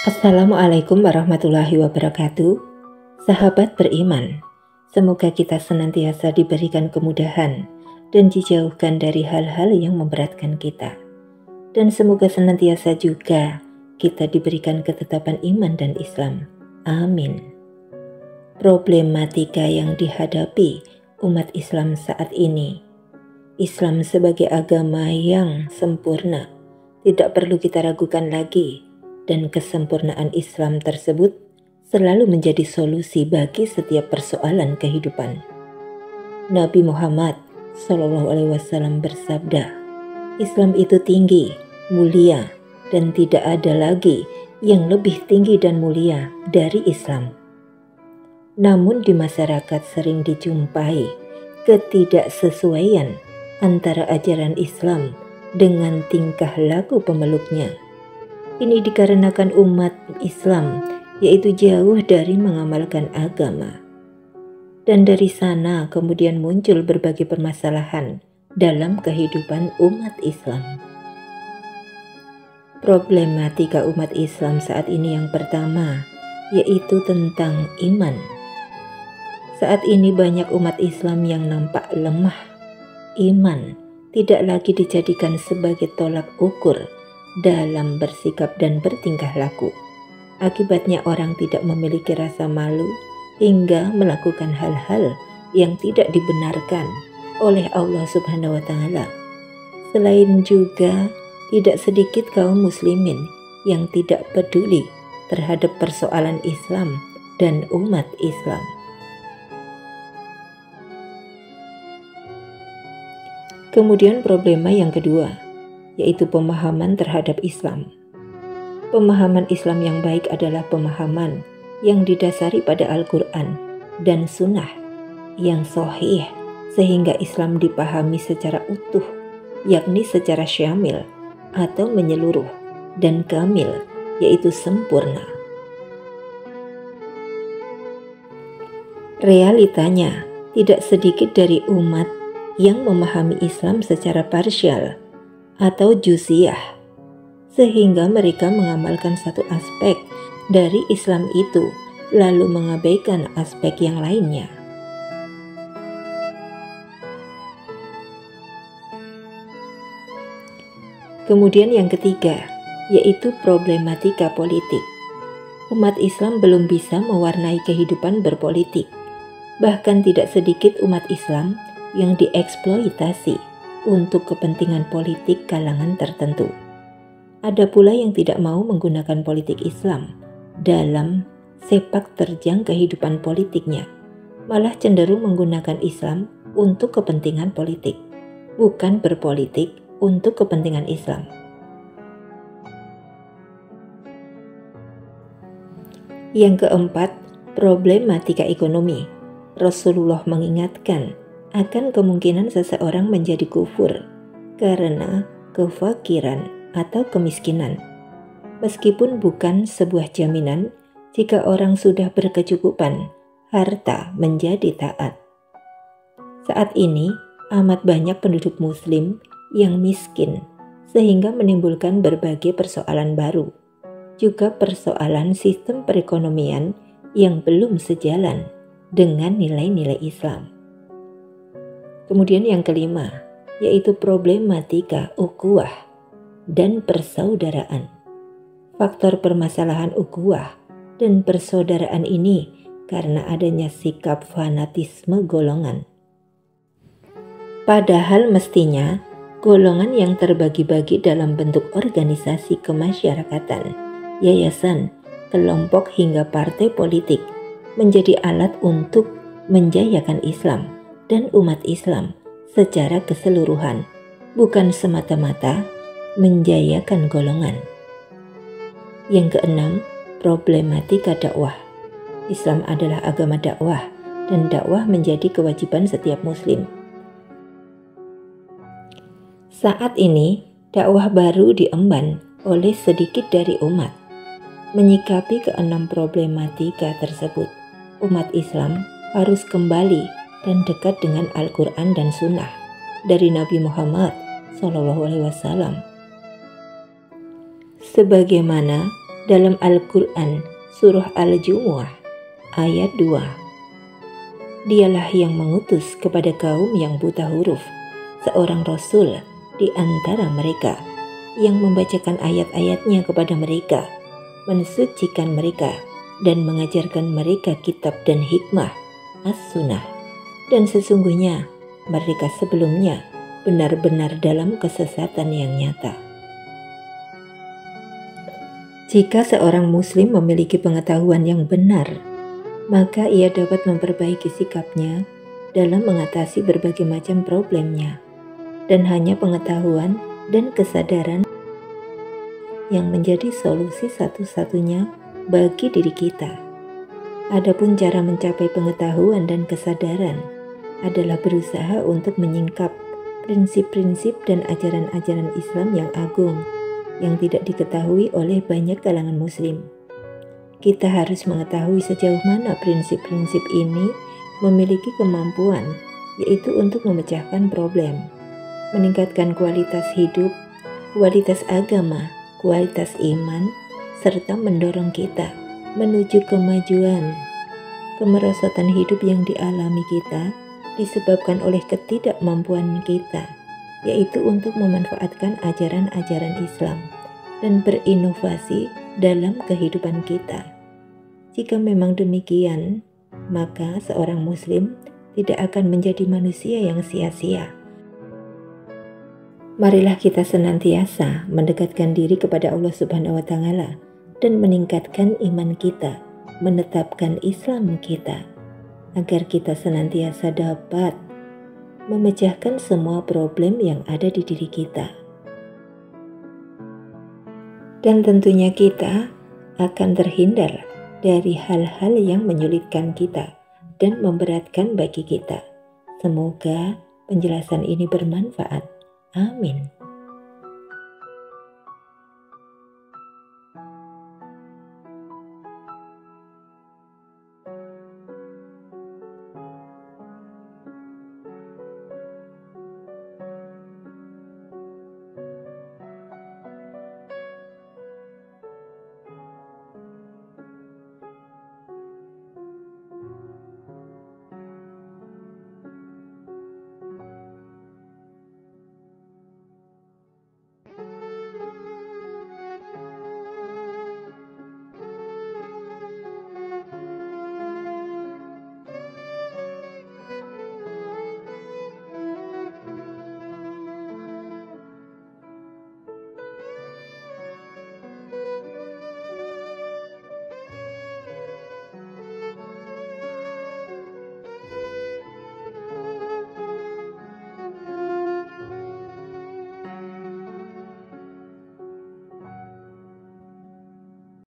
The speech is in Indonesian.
Assalamualaikum warahmatullahi wabarakatuh. Sahabat beriman, semoga kita senantiasa diberikan kemudahan dan dijauhkan dari hal-hal yang memberatkan kita. Dan semoga senantiasa juga kita diberikan ketetapan iman dan Islam. Amin. Problematika yang dihadapi umat Islam saat ini. Islam sebagai agama yang sempurna, tidak perlu kita ragukan lagi. Dan kesempurnaan Islam tersebut selalu menjadi solusi bagi setiap persoalan kehidupan. Nabi Muhammad SAW bersabda, Islam itu tinggi, mulia, dan tidak ada lagi yang lebih tinggi dan mulia dari Islam. Namun di masyarakat sering dijumpai ketidaksesuaian antara ajaran Islam dengan tingkah laku pemeluknya. Ini dikarenakan umat Islam yaitu jauh dari mengamalkan agama. Dan dari sana kemudian muncul berbagai permasalahan dalam kehidupan umat Islam. Problematika umat Islam saat ini yang pertama yaitu tentang iman. Saat ini banyak umat Islam yang nampak lemah. Iman tidak lagi dijadikan sebagai tolak ukur dalam bersikap dan bertingkah laku. Akibatnya orang tidak memiliki rasa malu hingga melakukan hal-hal yang tidak dibenarkan oleh Allah Subhanahu wa Ta'ala. Selain juga tidak sedikit kaum muslimin yang tidak peduli terhadap persoalan Islam dan umat Islam. Kemudian problema yang kedua yaitu pemahaman terhadap Islam. Pemahaman Islam yang baik adalah pemahaman yang didasari pada Al-Quran dan Sunnah yang sahih sehingga Islam dipahami secara utuh, yakni secara syamil atau menyeluruh, dan kamil, yaitu sempurna. Realitanya, tidak sedikit dari umat yang memahami Islam secara parsial atau juz'iyah, sehingga mereka mengamalkan satu aspek dari Islam itu lalu mengabaikan aspek yang lainnya. Kemudian yang ketiga yaitu problematika politik. Umat Islam belum bisa mewarnai kehidupan berpolitik. Bahkan tidak sedikit umat Islam yang dieksploitasi untuk kepentingan politik kalangan tertentu. Ada pula yang tidak mau menggunakan politik Islam dalam sepak terjang kehidupan politiknya, malah cenderung menggunakan Islam untuk kepentingan politik, bukan berpolitik untuk kepentingan Islam. Yang keempat, problematika ekonomi. Rasulullah mengingatkan akan kemungkinan seseorang menjadi kufur karena kefakiran atau kemiskinan. Meskipun bukan sebuah jaminan jika orang sudah berkecukupan, harta menjadi taat. Saat ini amat banyak penduduk muslim yang miskin sehingga menimbulkan berbagai persoalan baru. Juga persoalan sistem perekonomian yang belum sejalan dengan nilai-nilai Islam. Kemudian yang kelima, yaitu problematika ukhuwah dan persaudaraan. Faktor permasalahan ukhuwah dan persaudaraan ini karena adanya sikap fanatisme golongan. Padahal mestinya golongan yang terbagi-bagi dalam bentuk organisasi kemasyarakatan, yayasan, kelompok hingga partai politik menjadi alat untuk menjayakan Islam dan umat Islam secara keseluruhan, bukan semata-mata menjayakan golongan. Yang keenam, problematika dakwah. Islam adalah agama dakwah dan dakwah menjadi kewajiban setiap muslim. Saat ini, dakwah baru diemban oleh sedikit dari umat. Menyikapi keenam problematika tersebut, umat Islam harus kembali dan dekat dengan Al-Quran dan Sunnah dari Nabi Muhammad SAW. Sebagaimana dalam Al-Quran Surah Al-Jumu'ah ayat 2. Dialah yang mengutus kepada kaum yang buta huruf seorang Rasul di antara mereka yang membacakan ayat-ayatnya kepada mereka, mensucikan mereka, dan mengajarkan mereka kitab dan hikmah, as-sunnah. Dan sesungguhnya mereka sebelumnya benar-benar dalam kesesatan yang nyata. Jika seorang muslim memiliki pengetahuan yang benar, maka ia dapat memperbaiki sikapnya dalam mengatasi berbagai macam problemnya. Dan hanya pengetahuan dan kesadaran yang menjadi solusi satu-satunya bagi diri kita. Adapun cara mencapai pengetahuan dan kesadaran adalah berusaha untuk menyingkap prinsip-prinsip dan ajaran-ajaran Islam yang agung yang tidak diketahui oleh banyak kalangan muslim. Kita harus mengetahui sejauh mana prinsip-prinsip ini memiliki kemampuan, yaitu untuk memecahkan problem, meningkatkan kualitas hidup, kualitas agama, kualitas iman, serta mendorong kita menuju kemajuan. Kemerosotan hidup yang dialami kita disebabkan oleh ketidakmampuan kita, yaitu untuk memanfaatkan ajaran-ajaran Islam dan berinovasi dalam kehidupan kita. Jika memang demikian, maka seorang muslim tidak akan menjadi manusia yang sia-sia. Marilah kita senantiasa mendekatkan diri kepada Allah Subhanahu wa Ta'ala dan meningkatkan iman kita, menetapkan Islam kita, agar kita senantiasa dapat memecahkan semua problem yang ada di diri kita. Dan tentunya kita akan terhindar dari hal-hal yang menyulitkan kita dan memberatkan bagi kita. Semoga penjelasan ini bermanfaat. Amin.